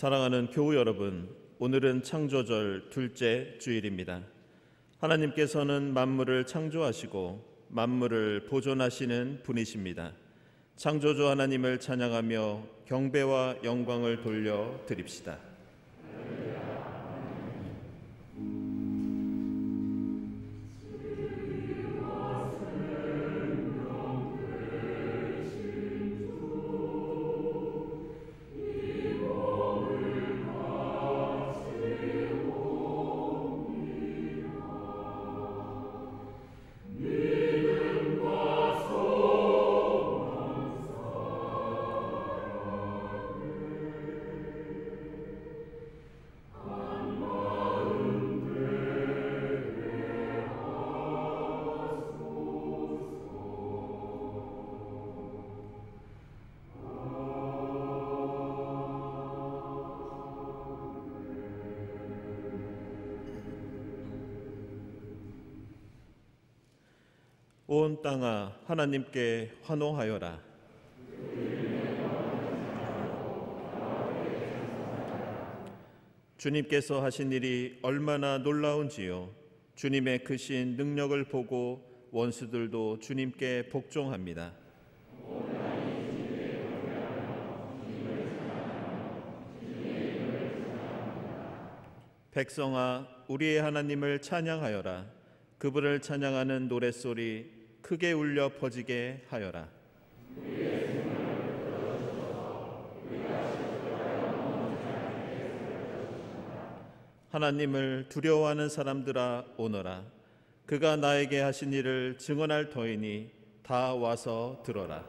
사랑하는 교우 여러분, 오늘은 창조절 둘째 주일입니다. 하나님께서는 만물을 창조하시고 만물을 보존하시는 분이십니다. 창조주 하나님을 찬양하며 경배와 영광을 돌려 드립시다. 온 땅아 하나님께 환호하여라. 주님께서 하신 일이 얼마나 놀라운지요. 주님의 크신 능력을 보고 원수들도 주님께 복종합니다. 백성아 우리의 하나님을 찬양하여라. 그분을 찬양하는 노랫소리 크게 울려 퍼지게 하여라. 하나님을 두려워하는 사람들아 오너라. 그가 나에게 하신 일을 증언할 터이니 다 와서 들어라.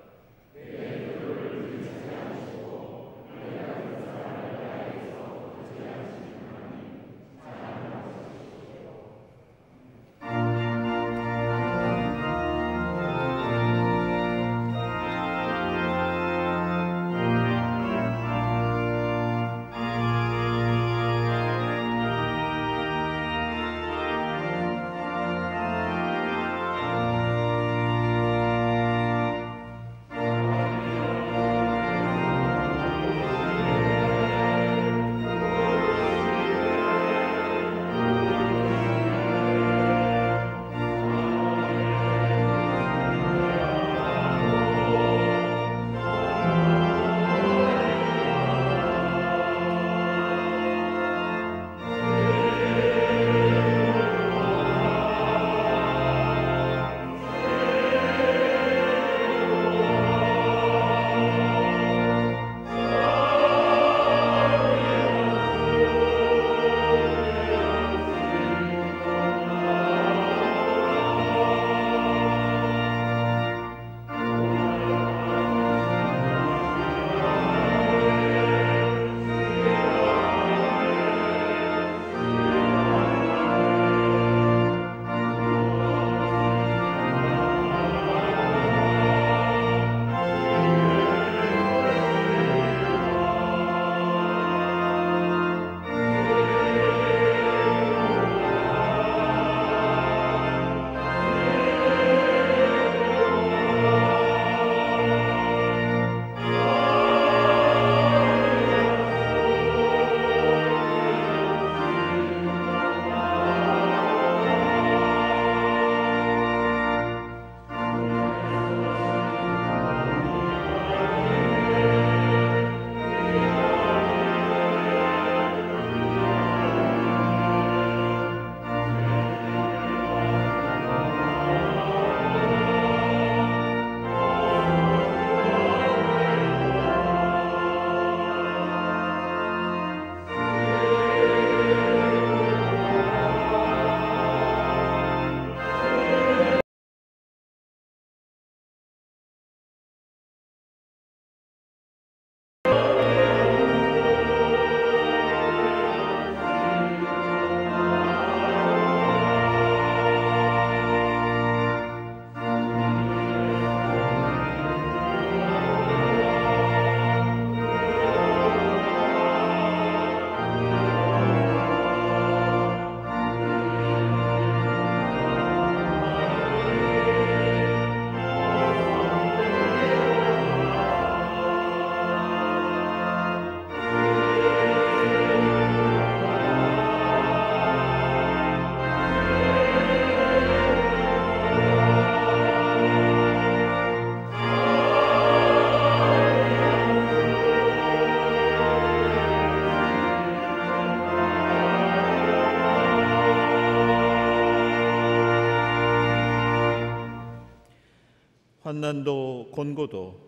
환난도 곤고도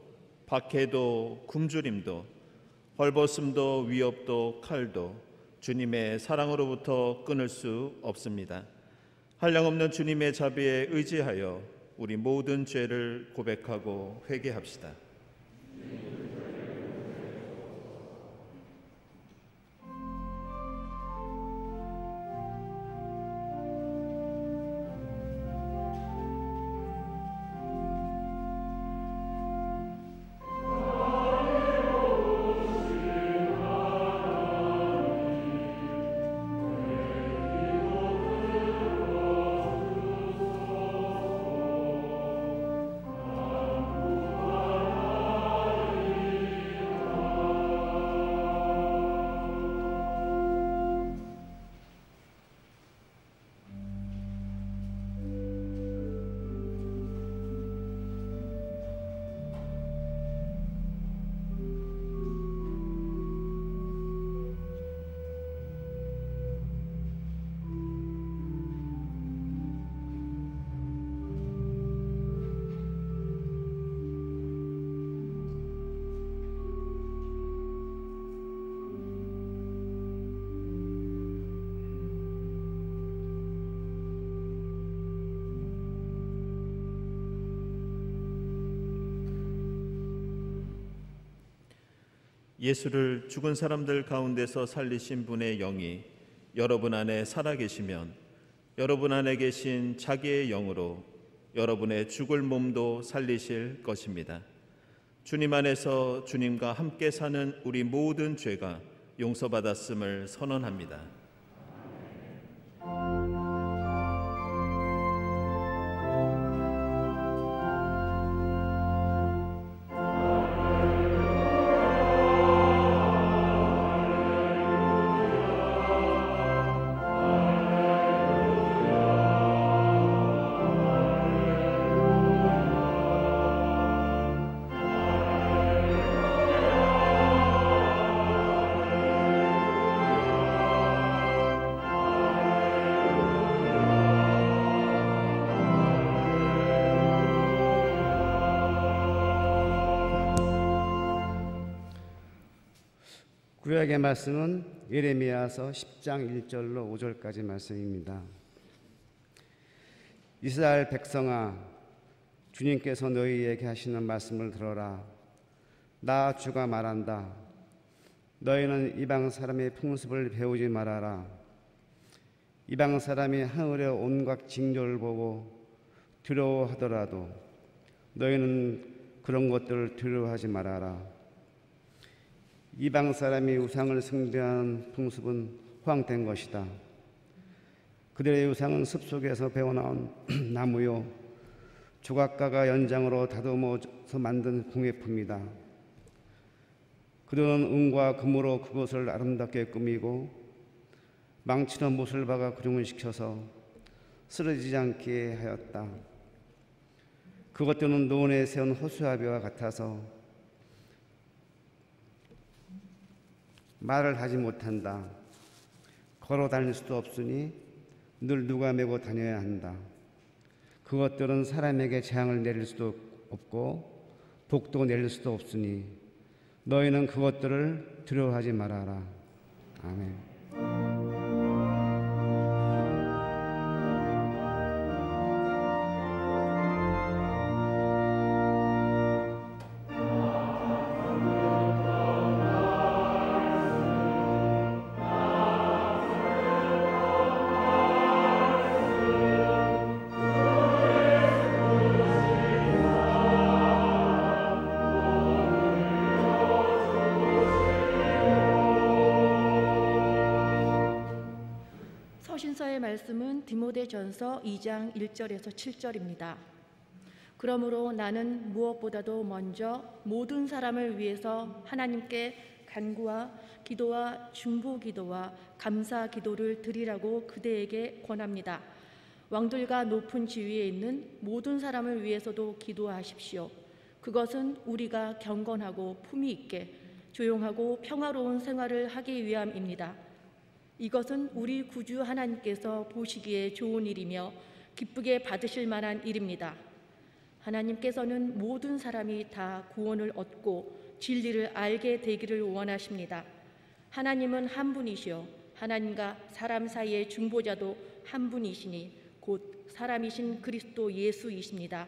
박해도 굶주림도 헐벗음도 위협도 칼도 주님의 사랑으로부터 끊을 수 없습니다. 한량없는 주님의 자비에 의지하여 우리 모든 죄를 고백하고 회개합시다. 예수를 죽은 사람들 가운데서 살리신 분의 영이 여러분 안에 살아계시면 여러분 안에 계신 자기의 영으로 여러분의 죽을 몸도 살리실 것입니다. 주님 안에서 주님과 함께 사는 우리 모든 죄가 용서받았음을 선언합니다. 구약의 말씀은 예레미야서 10장 1절로 5절까지 말씀입니다. 이스라엘 백성아, 주님께서 너희에게 하시는 말씀을 들어라. 나 주가 말한다. 너희는 이방 사람의 풍습을 배우지 말아라. 이방 사람이 하늘의 온갖 징조를 보고 두려워하더라도 너희는 그런 것들을 두려워하지 말아라. 이방 사람이 우상을 숭배하는 풍습은 허황된 것이다. 그들의 우상은 습속에서 배어나온 나무요 조각가가 연장으로 다듬어서 만든 공예품이다. 그들은 은과 금으로 그것을 아름답게 꾸미고 망치로 못을 박아 구름을 시켜서 쓰러지지 않게 하였다. 그것들은 노원에 세운 호수아비와 같아서 말을 하지 못한다. 걸어 다닐 수도 없으니 늘 누가 메고 다녀야 한다. 그것들은 사람에게 재앙을 내릴 수도 없고 복도 내릴 수도 없으니 너희는 그것들을 두려워하지 말아라. 아멘. 서신서의 말씀은 디모데전서 2장 1절에서 7절입니다. 그러므로 나는 무엇보다도 먼저 모든 사람을 위해서 하나님께 간구와 기도와 중보 기도와 감사 기도를 드리라고 그대에게 권합니다. 왕들과 높은 지위에 있는 모든 사람을 위해서도 기도하십시오. 그것은 우리가 경건하고 품위 있게 조용하고 평화로운 생활을 하기 위함입니다. 이것은 우리 구주 하나님께서 보시기에 좋은 일이며 기쁘게 받으실 만한 일입니다. 하나님께서는 모든 사람이 다 구원을 얻고 진리를 알게 되기를 원하십니다. 하나님은 한 분이시요 하나님과 사람 사이의 중보자도 한 분이시니 곧 사람이신 그리스도 예수이십니다.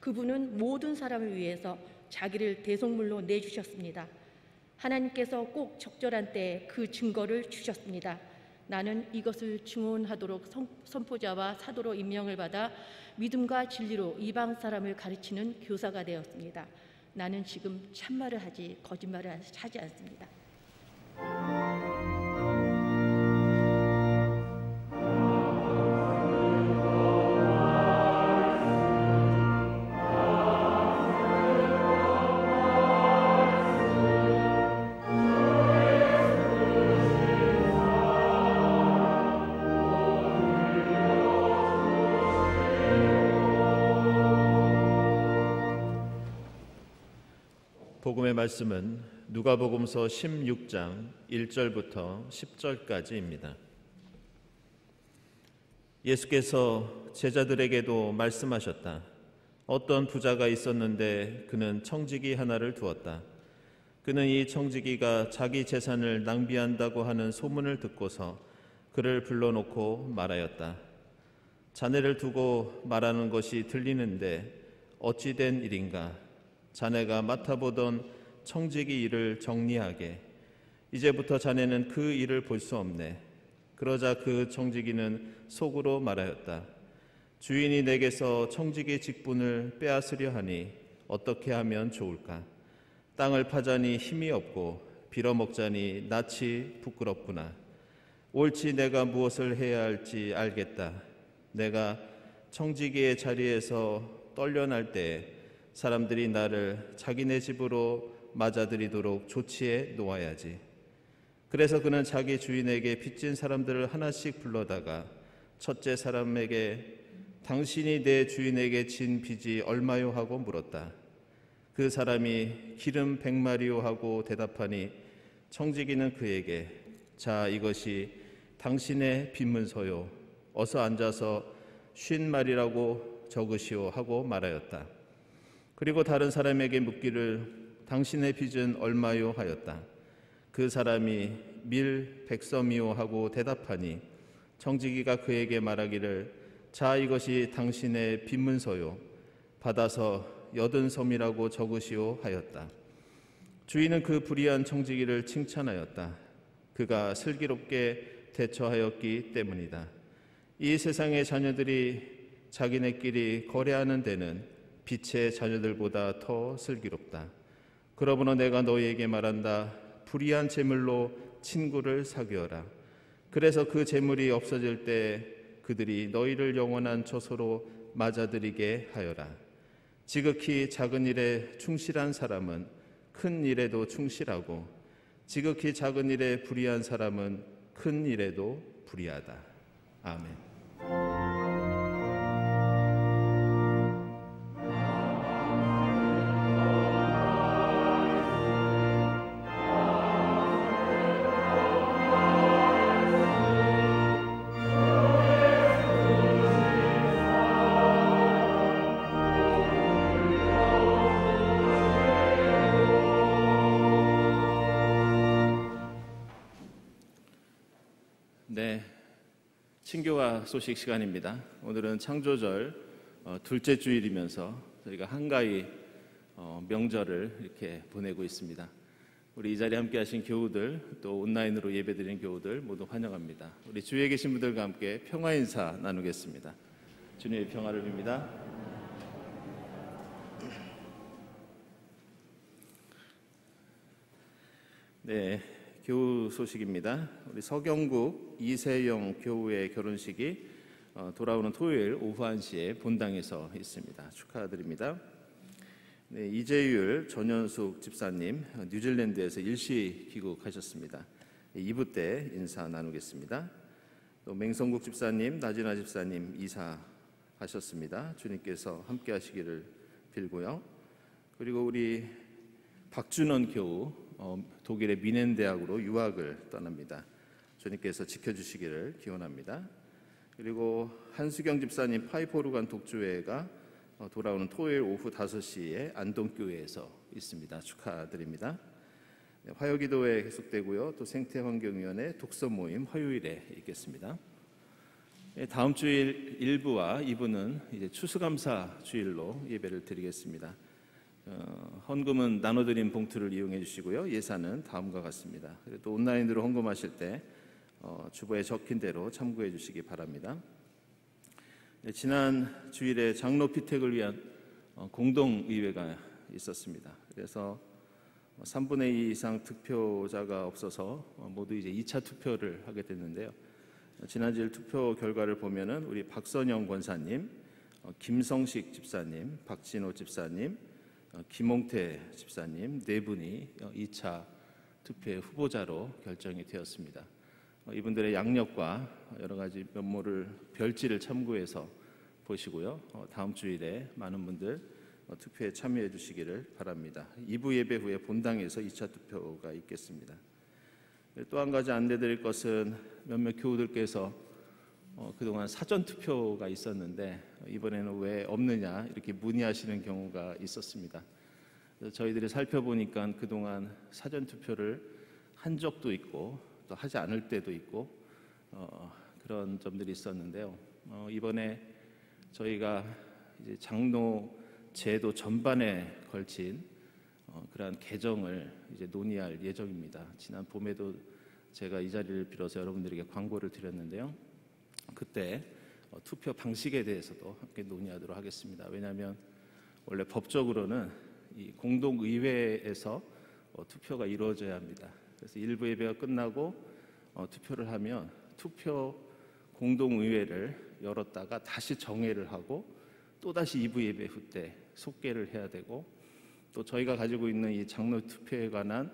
그분은 모든 사람을 위해서 자기를 대속물로 내주셨습니다. 하나님께서 꼭 적절한 때에 그 증거를 주셨습니다. 나는 이것을 증언하도록 선포자와 사도로 임명을 받아 믿음과 진리로 이방 사람을 가르치는 교사가 되었습니다. 나는 지금 참말을 하지 거짓말을 하지 않습니다. 복음의 말씀은 누가복음서 16장 1절부터 10절까지입니다. 예수께서 제자들에게도 말씀하셨다. 어떤 부자가 있었는데 그는 청지기 하나를 두었다. 그는 이 청지기가 자기 재산을 낭비한다고 하는 소문을 듣고서 그를 불러놓고 말하였다. 자네를 두고 말하는 것이 들리는데 어찌 된 일인가? 자네가 맡아보던 청지기 일을 정리하게. 이제부터 자네는 그 일을 볼 수 없네. 그러자 그 청지기는 속으로 말하였다. 주인이 내게서 청지기 직분을 빼앗으려 하니 어떻게 하면 좋을까? 땅을 파자니 힘이 없고 빌어먹자니 낯이 부끄럽구나. 옳지 내가 무엇을 해야 할지 알겠다. 내가 청지기의 자리에서 떨려날 때에 사람들이 나를 자기네 집으로 맞아들이도록 조치해 놓아야지. 그래서 그는 자기 주인에게 빚진 사람들을 하나씩 불러다가 첫째 사람에게 당신이 내 주인에게 진 빚이 얼마요 하고 물었다. 그 사람이 기름 100마리요 하고 대답하니 청지기는 그에게 자 이것이 당신의 빚문서요. 어서 앉아서 50마리라고 적으시오 하고 말하였다. 그리고 다른 사람에게 묻기를 당신의 빚은 얼마요 하였다. 그 사람이 밀 100섬이요 하고 대답하니 청지기가 그에게 말하기를 자 이것이 당신의 빚문서요. 받아서 80섬이라고 적으시오 하였다. 주인은 그 불의한 청지기를 칭찬하였다. 그가 슬기롭게 대처하였기 때문이다. 이 세상의 자녀들이 자기네끼리 거래하는 데는 빛의 자녀들보다 더 슬기롭다. 그러므로 내가 너희에게 말한다. 불의한 재물로 친구를 사귀어라. 그래서 그 재물이 없어질 때 그들이 너희를 영원한 처소로 맞아들이게 하여라. 지극히 작은 일에 충실한 사람은 큰 일에도 충실하고 지극히 작은 일에 불의한 사람은 큰 일에도 불의하다. 아멘. 네, 친교화 소식 시간입니다. 오늘은 창조절 둘째 주일이면서 저희가 한가위 명절을 이렇게 보내고 있습니다. 우리 이 자리에 함께 하신 교우들 또 온라인으로 예배드리는 교우들 모두 환영합니다. 우리 주위에 계신 분들과 함께 평화 인사 나누겠습니다. 주님의 평화를 빕니다. 네, 교우 소식입니다. 우리 서경국 이세영 교우의 결혼식이 돌아오는 토요일 오후 1시에 본당에서 있습니다. 축하드립니다. 네, 이재율 전현숙 집사님 뉴질랜드에서 일시 귀국하셨습니다. 2부 때 인사 나누겠습니다. 또 맹성국 집사님, 나진아 집사님 이사하셨습니다. 주님께서 함께 하시기를 빌고요. 그리고 우리 박준원 교우 독일의 미넨 대학으로 유학을 떠납니다. 주님께서 지켜주시기를 기원합니다. 그리고 한수경 집사님 파이프 오르간 독주회가 돌아오는 토요일 오후 5시에 안동교회에서 있습니다. 축하드립니다. 화요기도회 계속되고요. 또 생태환경위원회 독서 모임 화요일에 있겠습니다. 다음 주일 1부와 2부는 이제 추수감사 주일로 예배를 드리겠습니다. 헌금은 나눠드린 봉투를 이용해 주시고요. 예산은 다음과 같습니다. 또 온라인으로 헌금하실 때 주보에 적힌 대로 참고해 주시기 바랍니다. 지난 주일에 장로 피택을 위한 공동의회가 있었습니다. 그래서 3분의 2 이상 득표자가 없어서 모두 이제 2차 투표를 하게 됐는데요. 지난 주일 투표 결과를 보면은 우리 박선영 권사님, 김성식 집사님, 박진호 집사님, 김홍태 집사님 네 분이 2차 투표의 후보자로 결정이 되었습니다. 이분들의 양력과 여러 가지 면모를 별지를 참고해서 보시고요. 다음 주일에 많은 분들 투표에 참여해 주시기를 바랍니다. 2부 예배 후에 본당에서 2차 투표가 있겠습니다. 또 한 가지 안내드릴 것은 몇몇 교우들께서 그동안 사전 투표가 있었는데 이번에는 왜 없느냐 이렇게 문의하시는 경우가 있었습니다. 저희들이 살펴보니까 그동안 사전 투표를 한 적도 있고 또 하지 않을 때도 있고 그런 점들이 있었는데요. 이번에 저희가 이제 장로 제도 전반에 걸친 그러한 개정을 이제 논의할 예정입니다. 지난 봄에도 제가 이 자리를 빌어서 여러분들에게 광고를 드렸는데요. 그때 투표 방식에 대해서도 함께 논의하도록 하겠습니다. 왜냐하면 원래 법적으로는 이 공동의회에서 투표가 이루어져야 합니다. 그래서 일부 예배가 끝나고 투표를 하면 투표 공동의회를 열었다가 다시 정회를 하고 또다시 2부 예배 후 때 속개를 해야 되고 또 저희가 가지고 있는 이 장로 투표에 관한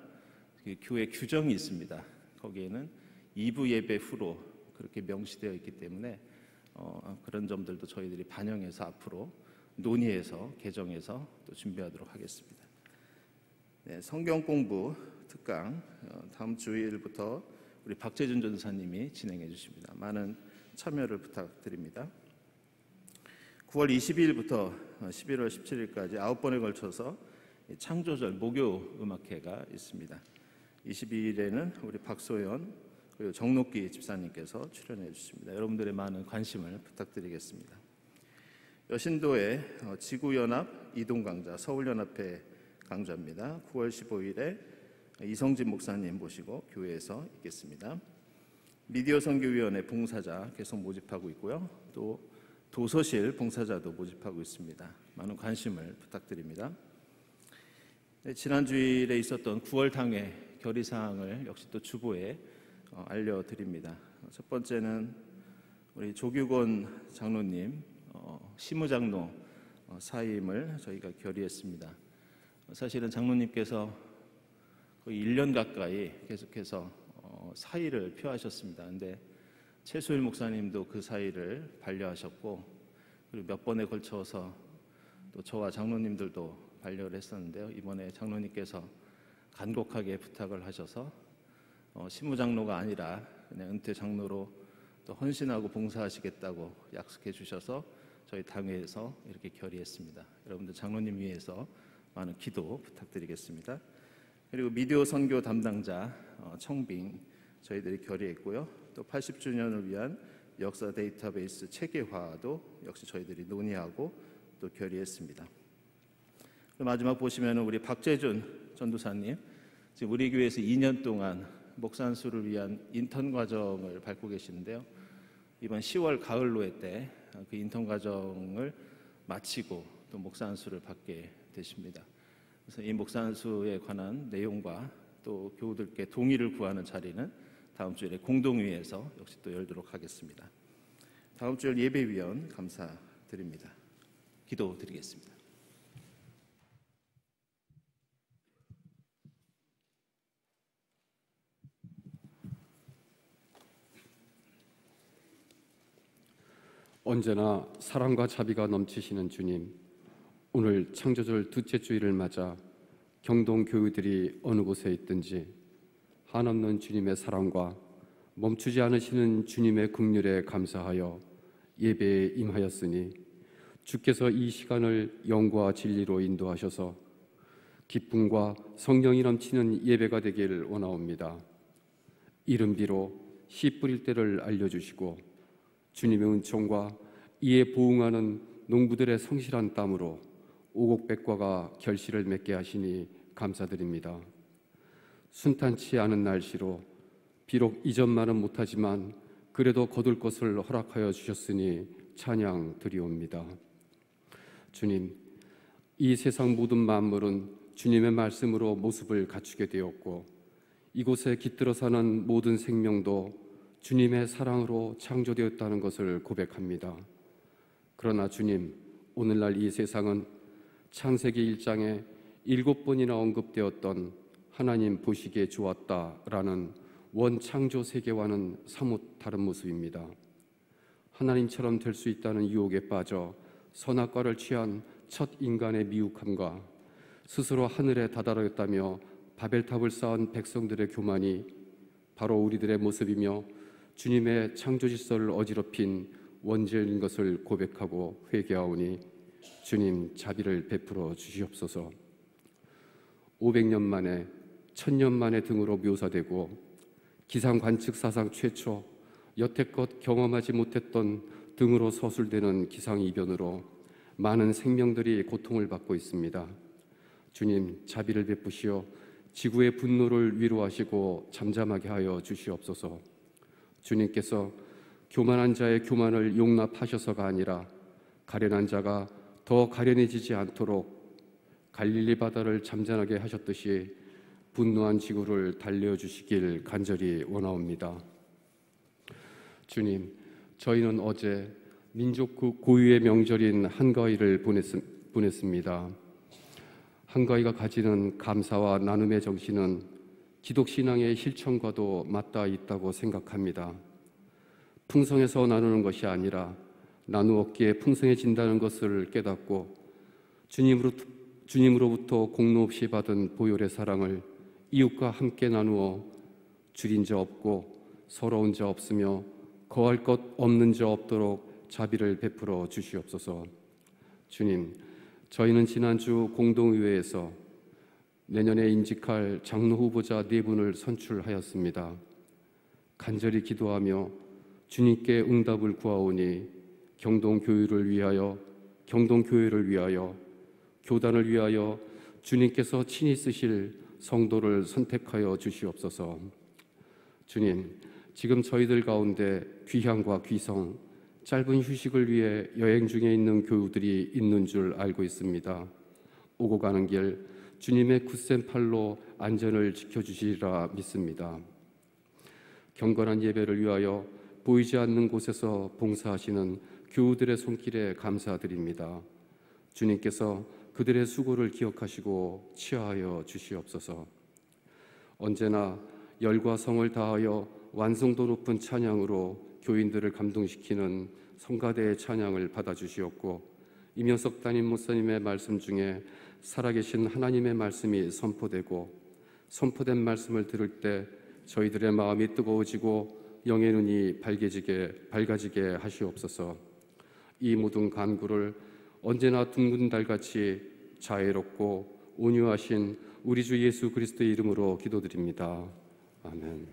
교회 규정이 있습니다. 거기에는 2부 예배 후로 그렇게 명시되어 있기 때문에 그런 점들도 저희들이 반영해서 앞으로 논의해서 개정해서 또 준비하도록 하겠습니다. 네, 성경 공부 특강 다음 주일부터 우리 박재준 전사님이 진행해 주십니다. 많은 참여를 부탁드립니다. 9월 22일부터 11월 17일까지 9번에 걸쳐서 창조절 목요 음악회가 있습니다. 22일에는 우리 박소연 그리고 정록기 집사님께서 출연해 주십니다. 여러분들의 많은 관심을 부탁드리겠습니다. 여신도의 지구연합 이동강좌 서울연합회 강좌입니다. 9월 15일에 이성진 목사님 모시고 교회에서 있겠습니다. 미디어 선교위원회 봉사자 계속 모집하고 있고요. 또 도서실 봉사자도 모집하고 있습니다. 많은 관심을 부탁드립니다. 네, 지난 주일에 있었던 9월 당회 결의사항을 역시 또 주보에 알려드립니다. 첫 번째는 우리 조규곤 장로님 시무장로 사임을 저희가 결의했습니다. 사실은 장로님께서 거의 1년 가까이 계속해서 사의를 표하셨습니다. 그런데 최수일 목사님도 그 사의를 반려하셨고 그리고 몇 번에 걸쳐서 또 저와 장로님들도 반려를 했었는데요. 이번에 장로님께서 간곡하게 부탁을 하셔서 시무장로가 아니라 그냥 은퇴 장로로 또 헌신하고 봉사하시겠다고 약속해 주셔서 저희 당회에서 이렇게 결의했습니다. 여러분들 장로님 위해서 많은 기도 부탁드리겠습니다. 그리고 미디어 선교 담당자 청빙 저희들이 결의했고요. 또 80주년을 위한 역사 데이터베이스 체계화도 역시 저희들이 논의하고 또 결의했습니다. 마지막 보시면 우리 박재준 전도사님 지금 우리 교회에서 2년 동안 목산수를 위한 인턴 과정을 밟고 계시는데요. 이번 10월 가을로회 때 그 인턴 과정을 마치고 또 목산수를 받게 되십니다. 그래서 이 목산수에 관한 내용과 또 교우들께 동의를 구하는 자리는 다음 주일에 공동위에서 역시 또 열도록 하겠습니다. 다음 주일 예배위원 감사드립니다. 기도드리겠습니다. 언제나 사랑과 자비가 넘치시는 주님, 오늘 창조절 둘째 주일을 맞아 경동 교우들이 어느 곳에 있든지 한없는 주님의 사랑과 멈추지 않으시는 주님의 긍휼에 감사하여 예배에 임하였으니 주께서 이 시간을 영과 진리로 인도하셔서 기쁨과 성령이 넘치는 예배가 되길 원하옵니다. 이른비로 씨 뿌릴 때를 알려주시고 주님의 은총과 이에 부응하는 농부들의 성실한 땀으로 오곡백과가 결실을 맺게 하시니 감사드립니다. 순탄치 않은 날씨로 비록 이전만은 못하지만 그래도 거둘 것을 허락하여 주셨으니 찬양 드리옵니다. 주님, 이 세상 모든 만물은 주님의 말씀으로 모습을 갖추게 되었고 이곳에 깃들어 사는 모든 생명도 주님의 사랑으로 창조되었다는 것을 고백합니다. 그러나 주님, 오늘날 이 세상은 창세기 1장에 7번이나 언급되었던 하나님 보시기에 좋았다라는 원창조 세계와는 사뭇 다른 모습입니다. 하나님처럼 될 수 있다는 유혹에 빠져 선악과를 취한 첫 인간의 미혹함과 스스로 하늘에 다다르겠다며 바벨탑을 쌓은 백성들의 교만이 바로 우리들의 모습이며 주님의 창조 질서를 어지럽힌 원죄인 것을 고백하고 회개하오니 주님 자비를 베풀어 주시옵소서. 500년 만에 1000년 만에 등으로 묘사되고 기상 관측 사상 최초 여태껏 경험하지 못했던 등으로 서술되는 기상 이변으로 많은 생명들이 고통을 받고 있습니다. 주님 자비를 베푸시어 지구의 분노를 위로하시고 잠잠하게 하여 주시옵소서. 주님께서 교만한 자의 교만을 용납하셔서가 아니라 가련한 자가 더 가련해지지 않도록 갈릴리 바다를 잠잠하게 하셨듯이 분노한 지구를 달래어 주시길 간절히 원하옵니다. 주님, 저희는 어제 민족 고유의 명절인 한가위를 보냈습니다. 한가위가 가지는 감사와 나눔의 정신은 기독신앙의 실천과도 맞닿아 있다고 생각합니다. 풍성해서 나누는 것이 아니라 나누었기에 풍성해진다는 것을 깨닫고 주님으로부터 공로 없이 받은 보혈의 사랑을 이웃과 함께 나누어 줄인 자 없고 서러운 자 없으며 거할 것 없는 자 없도록 자비를 베풀어 주시옵소서. 주님, 저희는 지난주 공동의회에서 내년에 인직할 장로 후보자 4분을 선출하였습니다. 간절히 기도하며 주님께 응답을 구하오니 경동교회를 위하여 교단을 위하여 주님께서 친히 쓰실 성도를 선택하여 주시옵소서. 주님, 지금 저희들 가운데 귀향과 귀성, 짧은 휴식을 위해 여행 중에 있는 교우들이 있는 줄 알고 있습니다. 오고 가는 길 주님의 굳센 팔로 안전을 지켜주시리라 믿습니다. 경건한 예배를 위하여 보이지 않는 곳에서 봉사하시는 교우들의 손길에 감사드립니다. 주님께서 그들의 수고를 기억하시고 치하하여 주시옵소서. 언제나 열과 성을 다하여 완성도 높은 찬양으로 교인들을 감동시키는 성가대의 찬양을 받아주시옵고 이명석 담임 목사님의 말씀 중에 살아계신 하나님의 말씀이 선포된 말씀을 들을 때 저희들의 마음이 뜨거워지고 영의 눈이 밝아지게 하시옵소서. 이 모든 간구를 언제나 둥근 달같이 자애롭고 온유하신 우리 주 예수 그리스도의 이름으로 기도드립니다. 아멘.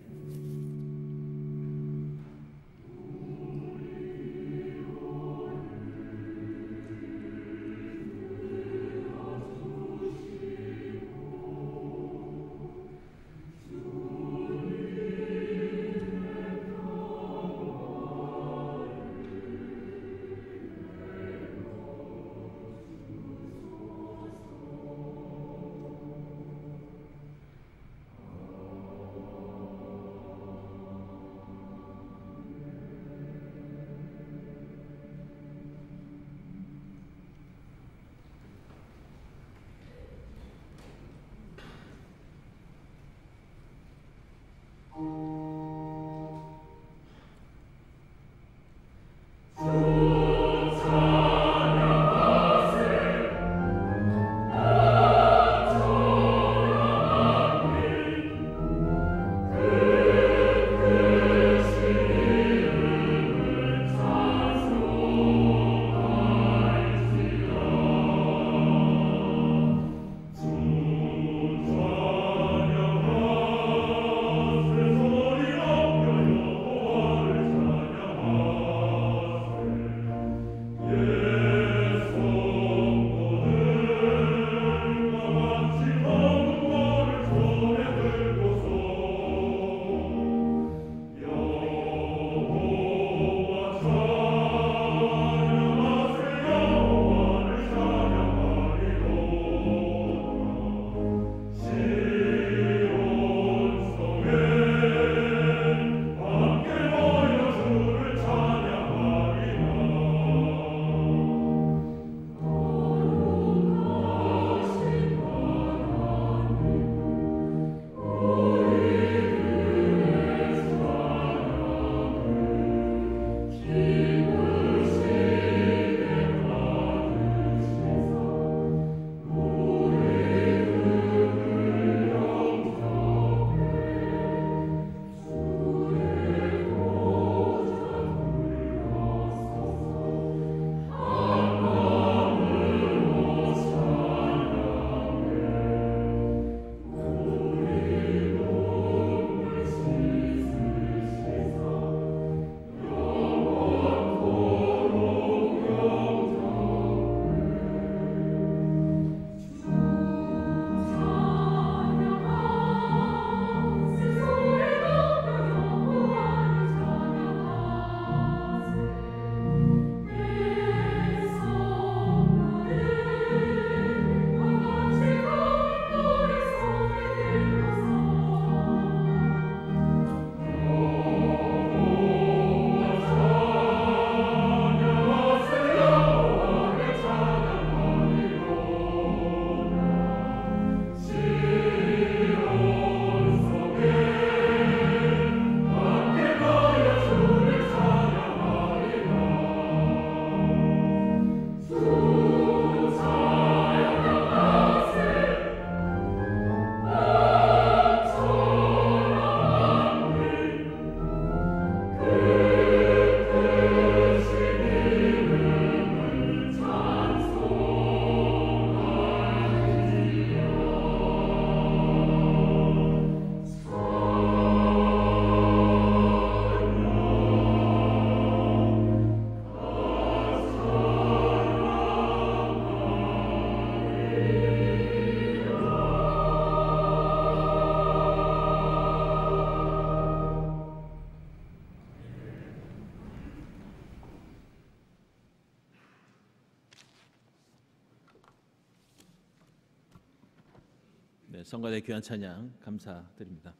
네, 성가대 귀한 찬양 감사드립니다.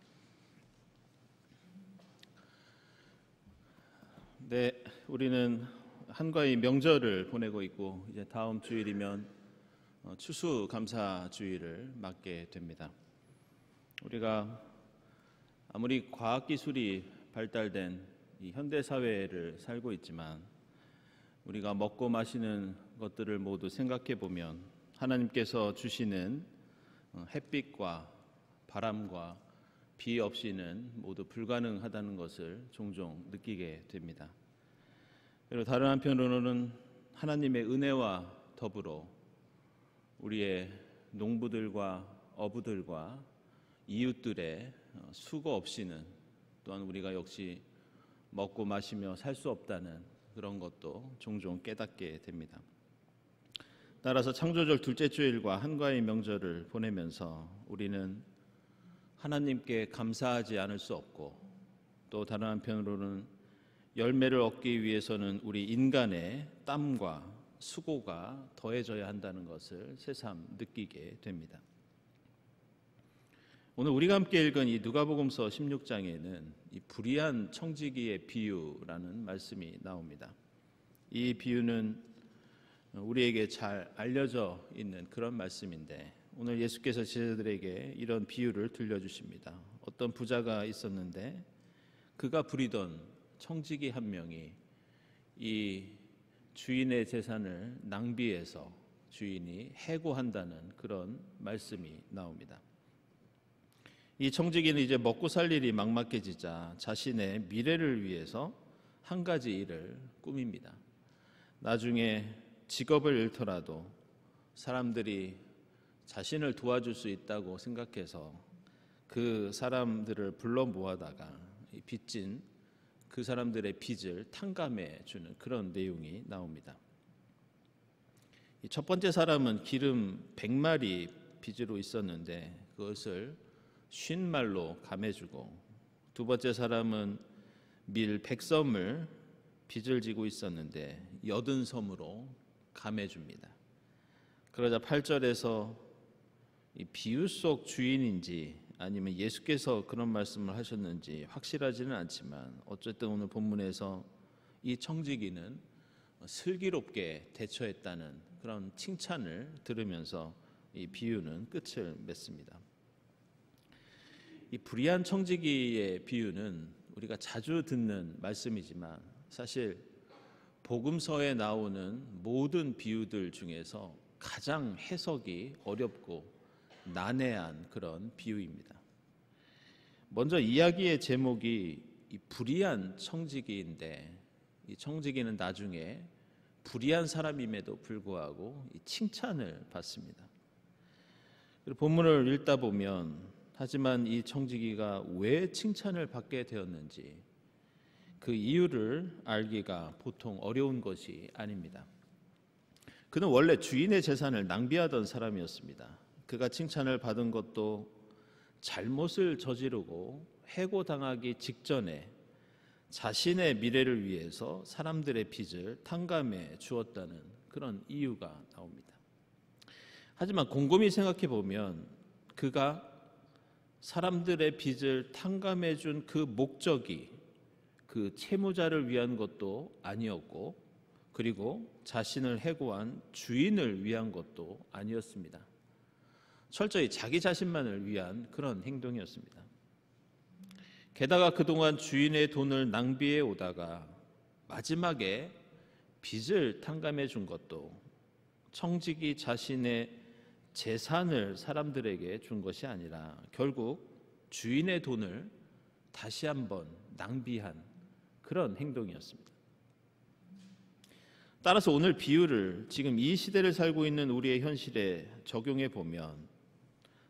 네, 우리는 한가위 명절을 보내고 있고 이제 다음 주일이면 추수감사주일을 맞게 됩니다. 우리가 아무리 과학기술이 발달된 이 현대사회를 살고 있지만 우리가 먹고 마시는 것들을 모두 생각해 보면 하나님께서 주시는 햇빛과 바람과 비 없이는 모두 불가능하다는 것을 종종 느끼게 됩니다. 그리고 다른 한편으로는 하나님의 은혜와 더불어 우리의 농부들과 어부들과 이웃들의 수고 없이는 또한 우리가 역시 먹고 마시며 살 수 없다는 그런 것도 종종 깨닫게 됩니다. 따라서 창조절 둘째 주일과 한가위 명절을 보내면서 우리는 하나님께 감사하지 않을 수 없고 또 다른 한편으로는 열매를 얻기 위해서는 우리 인간의 땀과 수고가 더해져야 한다는 것을 새삼 느끼게 됩니다. 오늘 우리가 함께 읽은 이 누가복음서 16장에는 이 불의한 청지기의 비유라는 말씀이 나옵니다. 이 비유는 우리에게 잘 알려져 있는 그런 말씀인데 오늘 예수께서 제자들에게 이런 비유를 들려주십니다. 어떤 부자가 있었는데 그가 부리던 청지기 한 명이 이 주인의 재산을 낭비해서 주인이 해고한다는 그런 말씀이 나옵니다. 이 청지기는 이제 먹고 살 일이 막막해지자 자신의 미래를 위해서 한 가지 일을 꾸밉니다. 나중에 직업을 잃더라도 사람들이 자신을 도와줄 수 있다고 생각해서 그 사람들을 불러 모아다가 빚진 그 사람들의 빚을 탕감해 주는 그런 내용이 나옵니다. 첫 번째 사람은 기름 100마리 빚으로 있었는데 그것을 50말로 감해주고 두 번째 사람은 밀 100섬을 빚을 지고 있었는데 80섬으로 감해줍니다. 그러자 8절에서 이 비유 속 주인인지 아니면 예수께서 그런 말씀을 하셨는지 확실하지는 않지만 어쨌든 오늘 본문에서 이 청지기는 슬기롭게 대처했다는 그런 칭찬을 들으면서 이 비유는 끝을 맺습니다. 이 불의한 청지기의 비유는 우리가 자주 듣는 말씀이지만 사실 복음서에 나오는 모든 비유들 중에서 가장 해석이 어렵고 난해한 그런 비유입니다. 먼저 이야기의 제목이 이 불의한 청지기인데 이 청지기는 나중에 불의한 사람임에도 불구하고 이 칭찬을 받습니다. 그리고 본문을 읽다 보면 하지만 이 청지기가 왜 칭찬을 받게 되었는지 그 이유를 알기가 보통 어려운 것이 아닙니다. 그는 원래 주인의 재산을 낭비하던 사람이었습니다. 그가 칭찬을 받은 것도 잘못을 저지르고 해고당하기 직전에 자신의 미래를 위해서 사람들의 빚을 탕감해 주었다는 그런 이유가 나옵니다. 하지만 곰곰이 생각해 보면 그가 사람들의 빚을 탕감해 준 그 목적이 그 채무자를 위한 것도 아니었고 그리고 자신을 해고한 주인을 위한 것도 아니었습니다. 철저히 자기 자신만을 위한 그런 행동이었습니다. 게다가 그동안 주인의 돈을 낭비해 오다가 마지막에 빚을 탕감해 준 것도 청지기 자신의 재산을 사람들에게 준 것이 아니라 결국 주인의 돈을 다시 한번 낭비한 그런 행동이었습니다. 따라서 오늘 비유를 지금 이 시대를 살고 있는 우리의 현실에 적용해 보면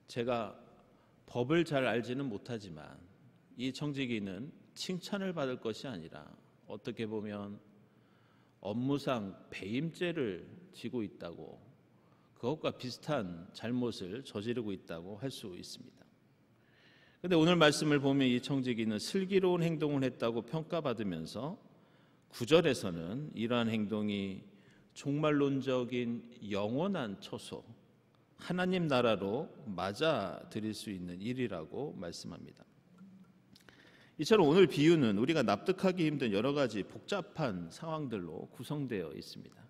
제가 법을 잘 알지는 못하지만 이 청지기는 칭찬을 받을 것이 아니라 어떻게 보면 업무상 배임죄를 지고 있다고 그것과 비슷한 잘못을 저지르고 있다고 할 수 있습니다. 그런데 오늘 말씀을 보면 이 청지기는 슬기로운 행동을 했다고 평가받으면서 9절에서는 이러한 행동이 종말론적인 영원한 처소, 하나님 나라로 맞아들일 수 있는 일이라고 말씀합니다. 이처럼 오늘 비유는 우리가 납득하기 힘든 여러 가지 복잡한 상황들로 구성되어 있습니다.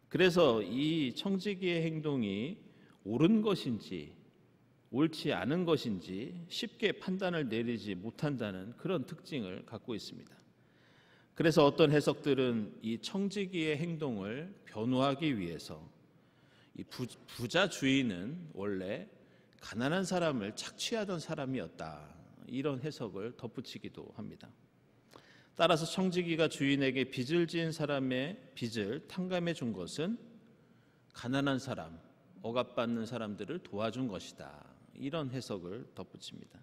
그래서 이 청지기의 행동이 옳은 것인지 옳지 않은 것인지 쉽게 판단을 내리지 못한다는 그런 특징을 갖고 있습니다. 그래서 어떤 해석들은 이 청지기의 행동을 변호하기 위해서 이 부자 주인은 원래 가난한 사람을 착취하던 사람이었다, 이런 해석을 덧붙이기도 합니다. 따라서 청지기가 주인에게 빚을 지은 사람의 빚을 탕감해 준 것은 가난한 사람, 억압받는 사람들을 도와준 것이다, 이런 해석을 덧붙입니다.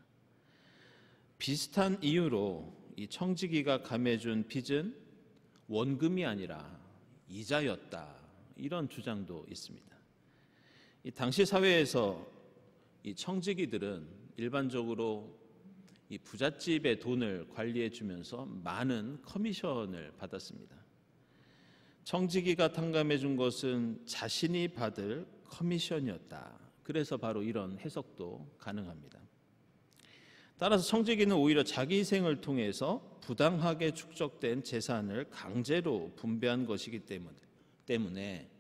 비슷한 이유로 이 청지기가 감해준 빚은 원금이 아니라 이자였다, 이런 주장도 있습니다. 이 당시 사회에서 이 청지기들은 일반적으로 이 부잣집의 돈을 관리해 주면서 많은 커미션을 받았습니다. 청지기가 탕감해 준 것은 자신이 받을 커미션이었다. 그래서 바로 이런 해석도 가능합니다. 따라서 청지기는 오히려 자기 희생을 통해서 부당하게 축적된 재산을 강제로 분배한 것이기 때문에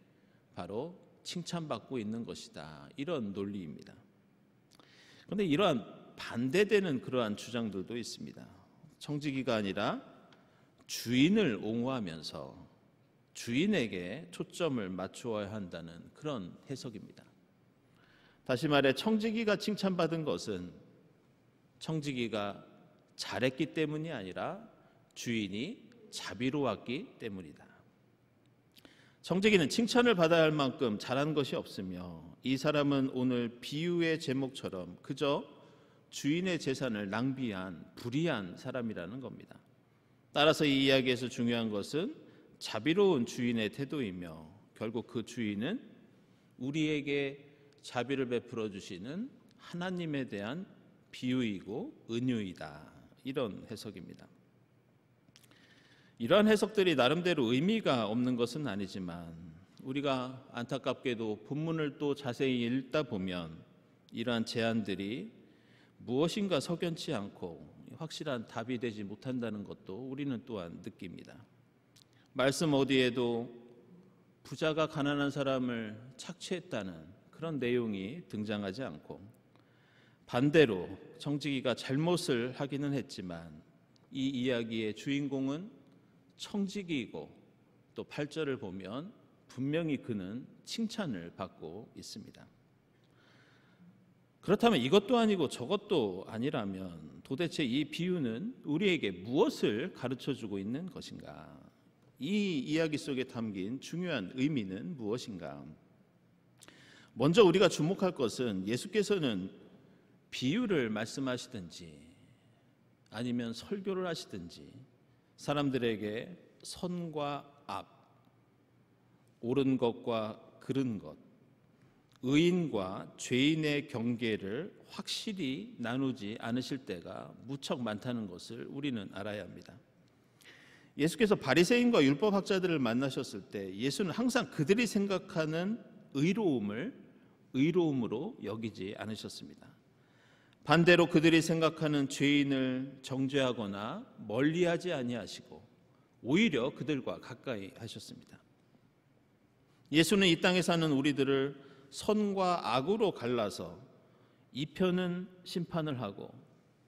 바로 칭찬받고 있는 것이다, 이런 논리입니다. 그런데 이러한 반대되는 그러한 주장들도 있습니다. 청지기가 아니라 주인을 옹호하면서 주인에게 초점을 맞추어야 한다는 그런 해석입니다. 다시 말해 청지기가 칭찬받은 것은 청지기가 잘했기 때문이 아니라 주인이 자비로웠기 때문이다. 청지기는 칭찬을 받아야 할 만큼 잘한 것이 없으며 이 사람은 오늘 비유의 제목처럼 그저 주인의 재산을 낭비한 불의한 사람이라는 겁니다. 따라서 이 이야기에서 중요한 것은 자비로운 주인의 태도이며 결국 그 주인은 우리에게 자비를 베풀어 주시는 하나님에 대한 비유이고 은유이다, 이런 해석입니다. 이러한 해석들이 나름대로 의미가 없는 것은 아니지만 우리가 안타깝게도 본문을 또 자세히 읽다 보면 이러한 제안들이 무엇인가 석연치 않고 확실한 답이 되지 못한다는 것도 우리는 또한 느낍니다. 말씀 어디에도 부자가 가난한 사람을 착취했다는 그런 내용이 등장하지 않고 반대로 청지기가 잘못을 하기는 했지만 이 이야기의 주인공은 청지기이고 또 8절을 보면 분명히 그는 칭찬을 받고 있습니다. 그렇다면 이것도 아니고 저것도 아니라면 도대체 이 비유는 우리에게 무엇을 가르쳐주고 있는 것인가? 이 이야기 속에 담긴 중요한 의미는 무엇인가? 먼저 우리가 주목할 것은 예수께서는 비유를 말씀하시든지 아니면 설교를 하시든지 사람들에게 선과 악, 옳은 것과 그른 것, 의인과 죄인의 경계를 확실히 나누지 않으실 때가 무척 많다는 것을 우리는 알아야 합니다. 예수께서 바리새인과 율법학자들을 만나셨을 때 예수는 항상 그들이 생각하는 의로움을 의로움으로 여기지 않으셨습니다. 반대로 그들이 생각하는 죄인을 정죄하거나 멀리하지 아니하시고 오히려 그들과 가까이 하셨습니다. 예수는 이 땅에 사는 우리들을 선과 악으로 갈라서 이 편은 심판을 하고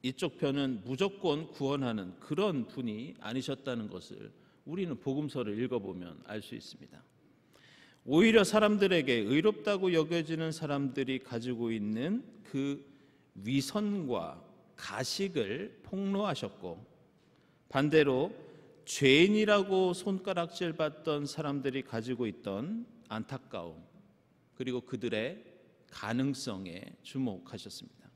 이쪽 편은 무조건 구원하는 그런 분이 아니셨다는 것을 우리는 복음서를 읽어보면 알 수 있습니다. 오히려 사람들에게 의롭다고 여겨지는 사람들이 가지고 있는 그 위선과 가식을 폭로하셨고 반대로 죄인이라고 손가락질 받던 사람들이 가지고 있던 안타까움 그리고 그들의 가능성에 주목하셨습니다.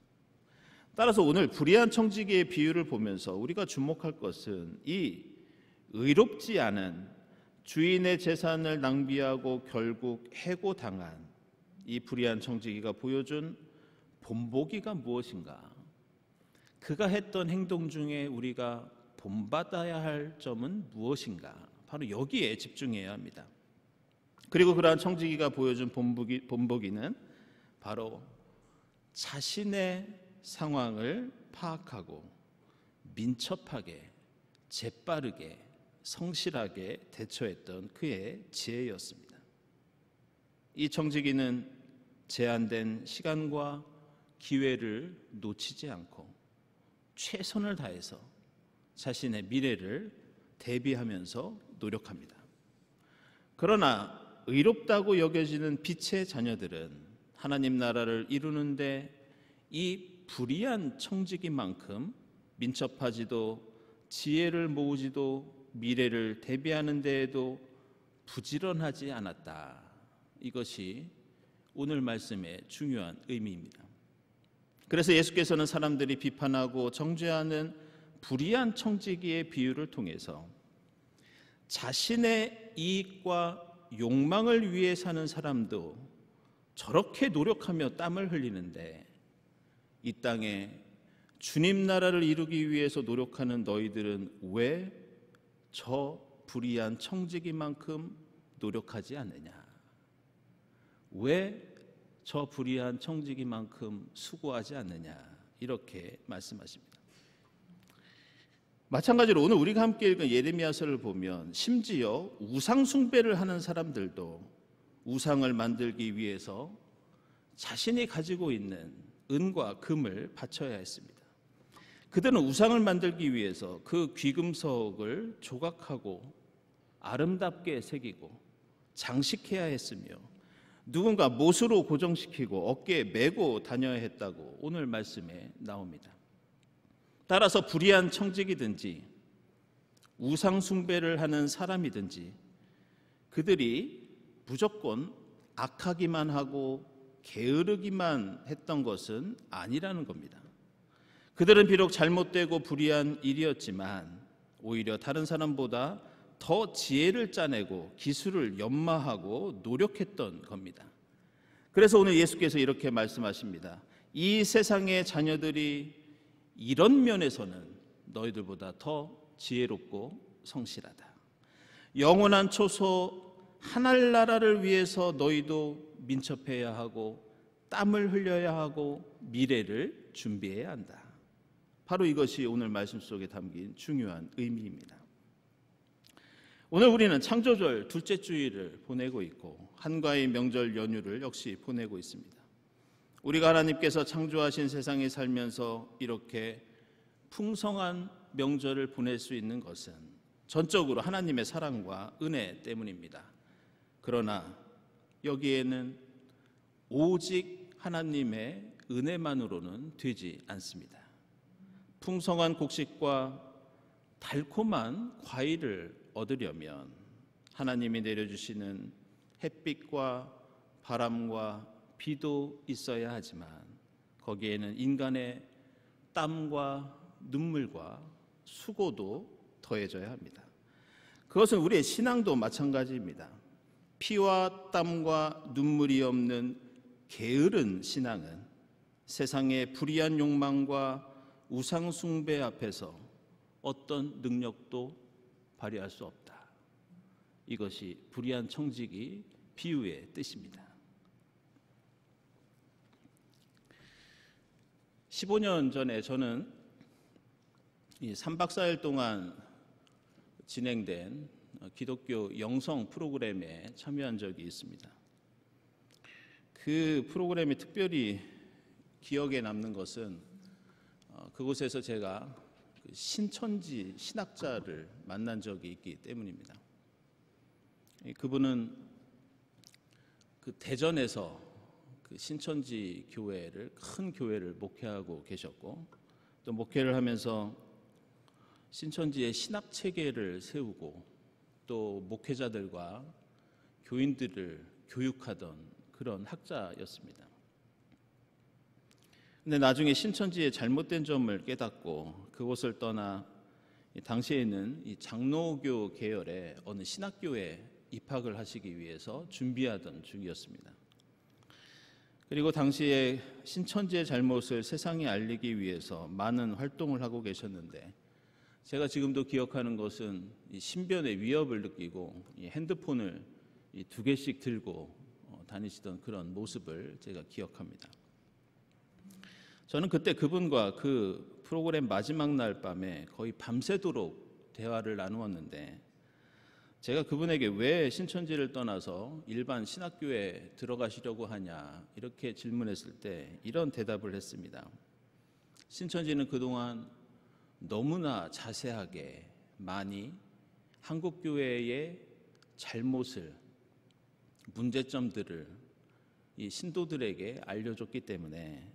따라서 오늘 불의한 청지기의 비유를 보면서 우리가 주목할 것은 이 의롭지 않은 주인의 재산을 낭비하고 결국 해고당한 이 불의한 청지기가 보여준 본보기가 무엇인가? 그가 했던 행동 중에 우리가 본받아야 할 점은 무엇인가? 바로 여기에 집중해야 합니다. 그리고 그러한 청지기가 보여준 본보기는 바로 자신의 상황을 파악하고 민첩하게, 재빠르게, 성실하게 대처했던 그의 지혜였습니다. 이 청지기는 제한된 시간과 기회를 놓치지 않고 최선을 다해서 자신의 미래를 대비하면서 노력합니다. 그러나 의롭다고 여겨지는 빛의 자녀들은 하나님 나라를 이루는데 이 불의한 청지기만큼 민첩하지도 지혜를 모으지도 미래를 대비하는 데에도 부지런하지 않았다. 이것이 오늘 말씀의 중요한 의미입니다. 그래서 예수께서는 사람들이 비판하고 정죄하는 불의한 청지기의 비유를 통해서 자신의 이익과 욕망을 위해 사는 사람도 저렇게 노력하며 땀을 흘리는데 이 땅에 주님 나라를 이루기 위해서 노력하는 너희들은 왜 저 불의한 청지기만큼 노력하지 않느냐? 왜 저 불의한 청지기만큼 수고하지 않느냐? 이렇게 말씀하십니다. 마찬가지로 오늘 우리가 함께 읽은 예레미야서를 보면 심지어 우상 숭배를 하는 사람들도 우상을 만들기 위해서 자신이 가지고 있는 은과 금을 바쳐야 했습니다. 그들은 우상을 만들기 위해서 그 귀금속을 조각하고 아름답게 새기고 장식해야 했으며 누군가 못으로 고정시키고 어깨에 메고 다녀야 했다고 오늘 말씀에 나옵니다. 따라서 불의한 청지기든지 우상 숭배를 하는 사람이든지 그들이 무조건 악하기만 하고 게으르기만 했던 것은 아니라는 겁니다. 그들은 비록 잘못되고 불의한 일이었지만 오히려 다른 사람보다 더 지혜를 짜내고 기술을 연마하고 노력했던 겁니다. 그래서 오늘 예수께서 이렇게 말씀하십니다. 이 세상의 자녀들이 이런 면에서는 너희들보다 더 지혜롭고 성실하다. 영원한 초소 하늘나라를 위해서 너희도 민첩해야 하고 땀을 흘려야 하고 미래를 준비해야 한다. 바로 이것이 오늘 말씀 속에 담긴 중요한 의미입니다. 오늘 우리는 창조절 둘째 주일을 보내고 있고 한가위 명절 연휴를 역시 보내고 있습니다. 우리가 하나님께서 창조하신 세상에 살면서 이렇게 풍성한 명절을 보낼 수 있는 것은 전적으로 하나님의 사랑과 은혜 때문입니다. 그러나 여기에는 오직 하나님의 은혜만으로는 되지 않습니다. 풍성한 곡식과 달콤한 과일을 얻으려면 하나님이 내려주시는 햇빛과 바람과 비도 있어야 하지만 거기에는 인간의 땀과 눈물과 수고도 더해져야 합니다. 그것은 우리의 신앙도 마찬가지입니다. 피와 땀과 눈물이 없는 게으른 신앙은 세상의 불의한 욕망과 우상 숭배 앞에서 어떤 능력도 발휘할 수 없다. 이것이 불의한 청지기 비유의 뜻입니다. 15년 전에 저는 이 3박 4일 동안 진행된 기독교 영성 프로그램에 참여한 적이 있습니다. 그 프로그램이 특별히 기억에 남는 것은 그곳에서 제가 신천지 신학자를 만난 적이 있기 때문입니다. 그분은 그 대전에서 그 신천지 교회를 큰 교회를 목회하고 계셨고 또 목회를 하면서 신천지의 신학 체계를 세우고 또 목회자들과 교인들을 교육하던 그런 학자였습니다. 근데 나중에 신천지의 잘못된 점을 깨닫고 그곳을 떠나 당시에는 이 장로교 계열의 어느 신학교에 입학을 하시기 위해서 준비하던 중이었습니다. 그리고 당시에 신천지의 잘못을 세상에 알리기 위해서 많은 활동을 하고 계셨는데 제가 지금도 기억하는 것은 이 신변의 위협을 느끼고 이 핸드폰을 이 2개씩 들고 다니시던 그런 모습을 제가 기억합니다. 저는 그때 그분과 그 프로그램 마지막 날 밤에 거의 밤새도록 대화를 나누었는데, 제가 그분에게 왜 신천지를 떠나서 일반 신학교에 들어가시려고 하냐 이렇게 질문했을 때 이런 대답을 했습니다. 신천지는 그동안 너무나 자세하게 많이 한국교회의 잘못을, 문제점들을 이 신도들에게 알려줬기 때문에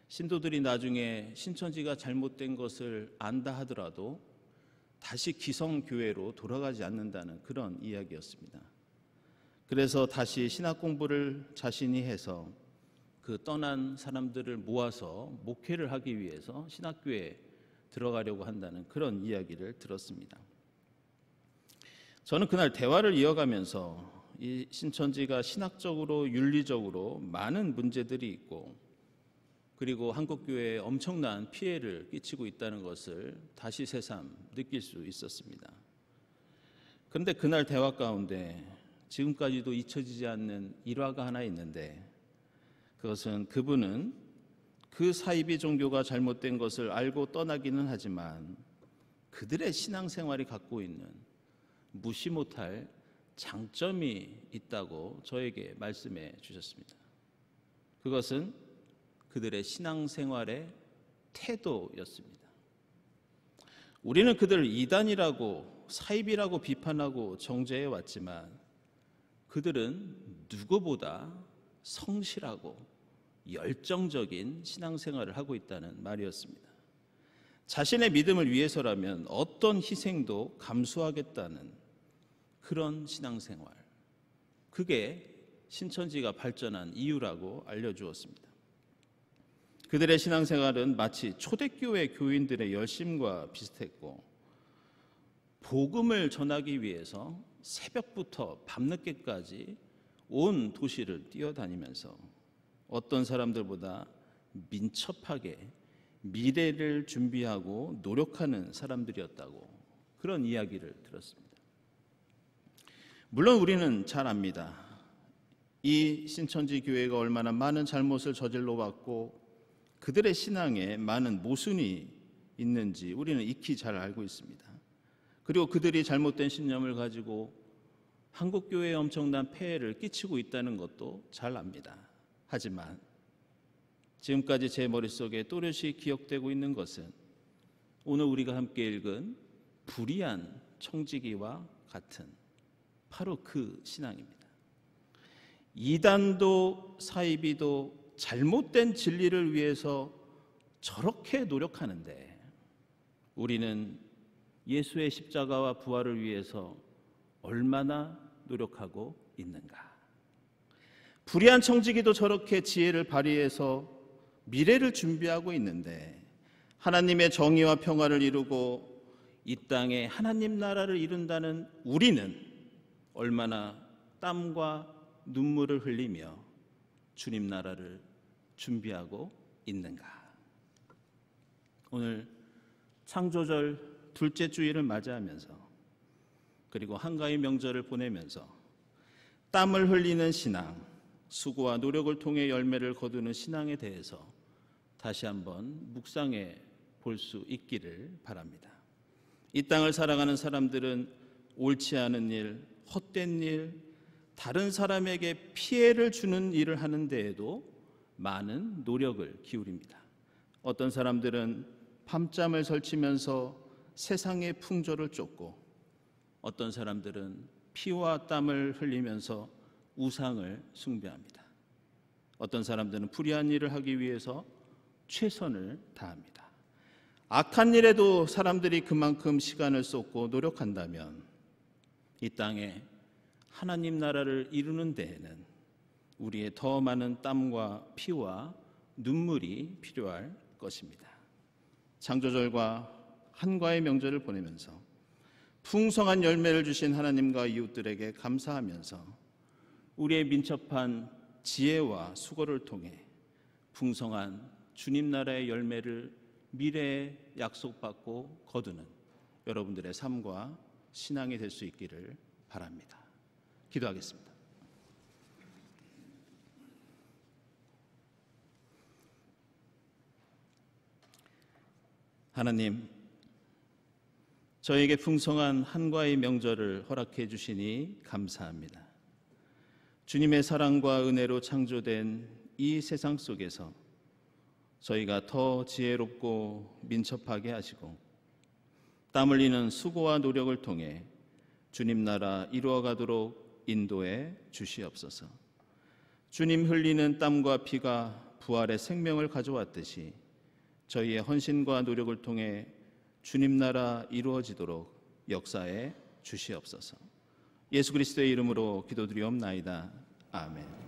신도들이 나중에 신천지가 잘못된 것을 안다 하더라도 다시 기성교회로 돌아가지 않는다는 그런 이야기였습니다. 그래서 다시 신학 공부를 자신이 해서 그 떠난 사람들을 모아서 목회를 하기 위해서 신학교에 들어가려고 한다는 그런 이야기를 들었습니다. 저는 그날 대화를 이어가면서 이 신천지가 신학적으로 윤리적으로 많은 문제들이 있고, 그리고 한국교회에 엄청난 피해를 끼치고 있다는 것을 다시 새삼 느낄 수 있었습니다. 그런데 그날 대화 가운데 지금까지도 잊혀지지 않는 일화가 하나 있는데, 그것은 그분은 그 사이비 종교가 잘못된 것을 알고 떠나기는 하지만 그들의 신앙생활이 갖고 있는 무시 못할 장점이 있다고 저에게 말씀해 주셨습니다. 그것은 그들의 신앙생활의 태도였습니다. 우리는 그들을 이단이라고 사입이라고 비판하고 정죄해 왔지만 그들은 누구보다 성실하고 열정적인 신앙생활을 하고 있다는 말이었습니다. 자신의 믿음을 위해서라면 어떤 희생도 감수하겠다는 그런 신앙생활, 그게 신천지가 발전한 이유라고 알려주었습니다. 그들의 신앙생활은 마치 초대교회 교인들의 열심과 비슷했고, 복음을 전하기 위해서 새벽부터 밤늦게까지 온 도시를 뛰어다니면서 어떤 사람들보다 민첩하게 미래를 준비하고 노력하는 사람들이었다고 그런 이야기를 들었습니다. 물론 우리는 잘 압니다. 이 신천지 교회가 얼마나 많은 잘못을 저질러 왔고 그들의 신앙에 많은 모순이 있는지 우리는 익히 잘 알고 있습니다. 그리고 그들이 잘못된 신념을 가지고 한국교회에 엄청난 폐해를 끼치고 있다는 것도 잘 압니다. 하지만 지금까지 제 머릿속에 또렷이 기억되고 있는 것은 오늘 우리가 함께 읽은 불의한 청지기와 같은 바로 그 신앙입니다. 이단도 사이비도 잘못된 진리를 위해서 저렇게 노력하는데 우리는 예수의 십자가와 부활을 위해서 얼마나 노력하고 있는가? 불의한 청지기도 저렇게 지혜를 발휘해서 미래를 준비하고 있는데 하나님의 정의와 평화를 이루고 이 땅에 하나님 나라를 이룬다는 우리는 얼마나 땀과 눈물을 흘리며 주님 나라를 준비하고 있는가? 오늘 창조절 둘째 주일을 맞이하면서 그리고 한가위 명절을 보내면서 땀을 흘리는 신앙, 수고와 노력을 통해 열매를 거두는 신앙에 대해서 다시 한번 묵상해 볼 수 있기를 바랍니다. 이 땅을 살아가는 사람들은 옳지 않은 일, 헛된 일, 다른 사람에게 피해를 주는 일을 하는 데에도 많은 노력을 기울입니다. 어떤 사람들은 밤잠을 설치면서 세상의 풍조를 쫓고 어떤 사람들은 피와 땀을 흘리면서 우상을 숭배합니다. 어떤 사람들은 불의한 일을 하기 위해서 최선을 다합니다. 악한 일에도 사람들이 그만큼 시간을 쏟고 노력한다면 이 땅에 하나님 나라를 이루는 데에는 우리의 더 많은 땀과 피와 눈물이 필요할 것입니다. 창조절과 한가위 명절을 보내면서 풍성한 열매를 주신 하나님과 이웃들에게 감사하면서 우리의 민첩한 지혜와 수고를 통해 풍성한 주님 나라의 열매를 미래에 약속받고 거두는 여러분들의 삶과 신앙이 될 수 있기를 바랍니다. 기도하겠습니다. 하나님, 저에게 풍성한 한과의 명절을 허락해 주시니 감사합니다. 주님의 사랑과 은혜로 창조된 이 세상 속에서 저희가 더 지혜롭고 민첩하게 하시고 땀 흘리는 수고와 노력을 통해 주님 나라 이루어가도록 인도해 주시옵소서. 주님 흘리는 땀과 피가 부활의 생명을 가져왔듯이 저희의 헌신과 노력을 통해 주님 나라 이루어지도록 역사해 주시옵소서. 예수 그리스도의 이름으로 기도드리옵나이다. 아멘.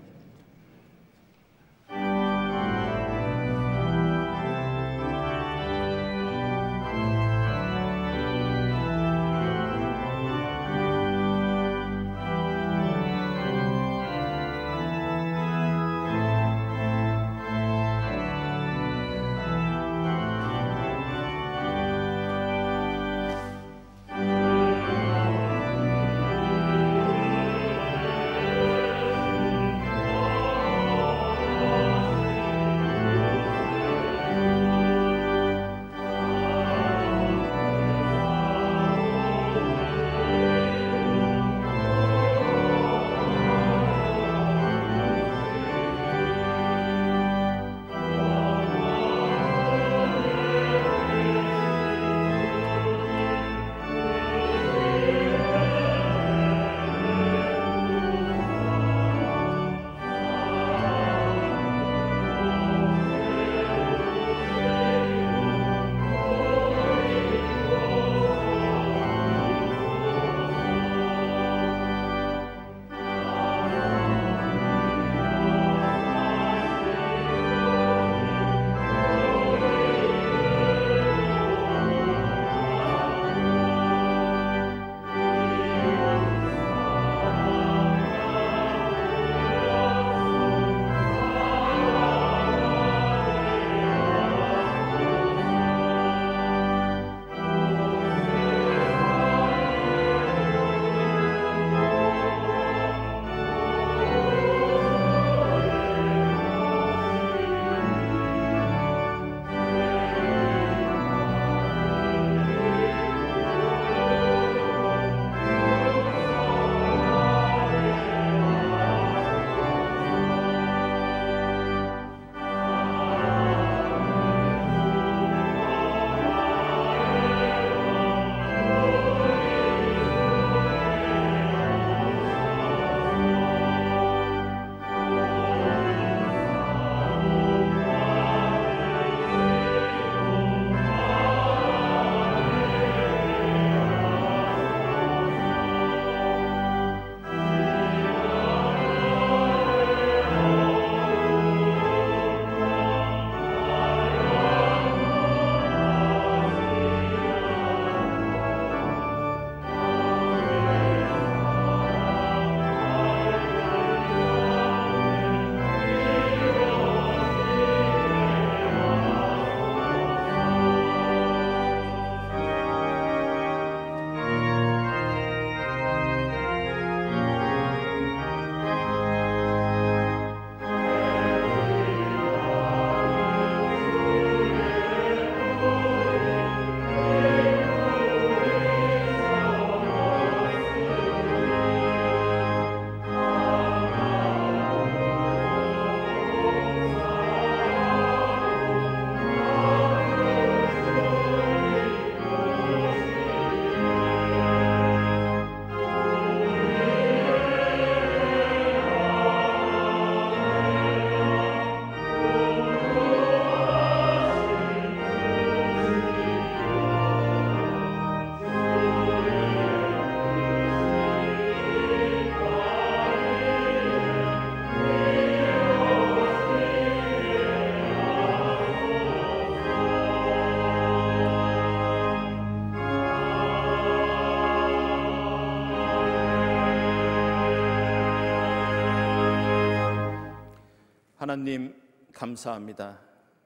하나님 감사합니다.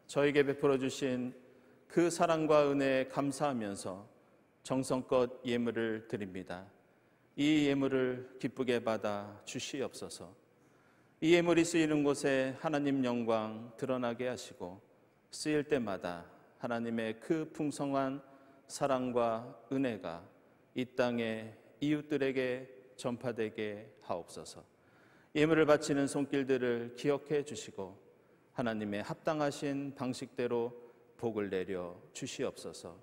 저에게 베풀어 주신 그 사랑과 은혜에 감사하면서 정성껏 예물을 드립니다. 이 예물을 기쁘게 받아 주시옵소서. 이 예물이 쓰이는 곳에 하나님 영광 드러나게 하시고 쓰일 때마다 하나님의 그 풍성한 사랑과 은혜가 이 땅의 이웃들에게 전파되게 하옵소서. 예물을 바치는 손길들을 기억해 주시고 하나님의 합당하신 방식대로 복을 내려 주시옵소서.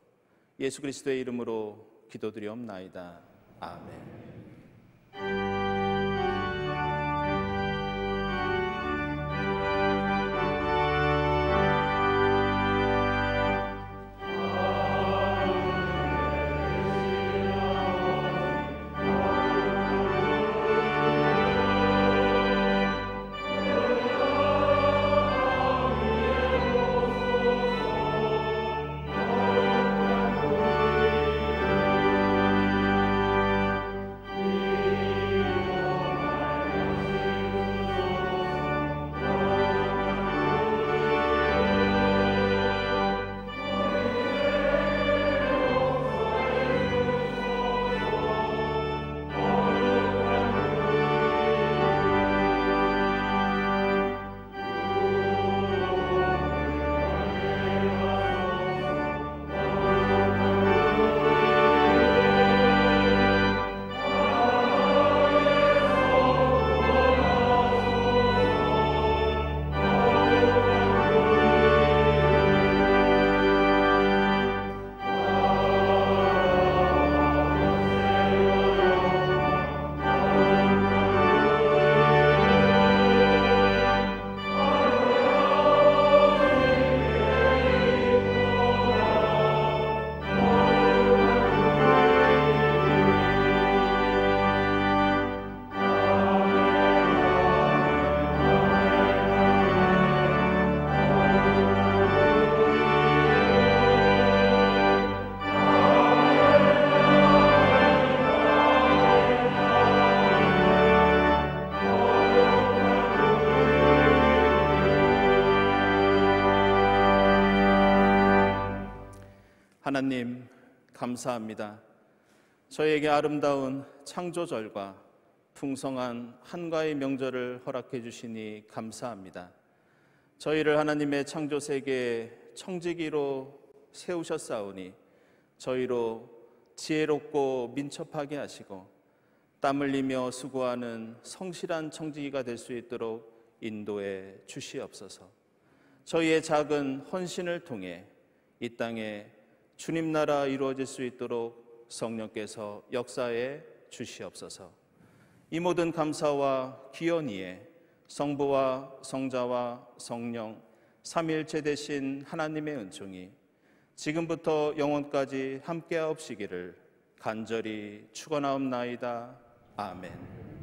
예수 그리스도의 이름으로 기도드리옵나이다. 아멘. 하나님 감사합니다. 저희에게 아름다운 창조절과 풍성한 한가의 명절을 허락해 주시니 감사합니다. 저희를 하나님의 창조 세계의 청지기로 세우셨사오니 저희로 지혜롭고 민첩하게 하시고 땀 흘리며 수고하는 성실한 청지기가 될 수 있도록 인도해 주시옵소서. 저희의 작은 헌신을 통해 이 땅에 주님 나라 이루어질 수 있도록 성령께서 역사해 주시옵소서. 이 모든 감사와 기원이에 성부와 성자와 성령 삼위일체 되신 하나님의 은총이 지금부터 영원까지 함께하옵시기를 간절히 축원하옵나이다. 아멘.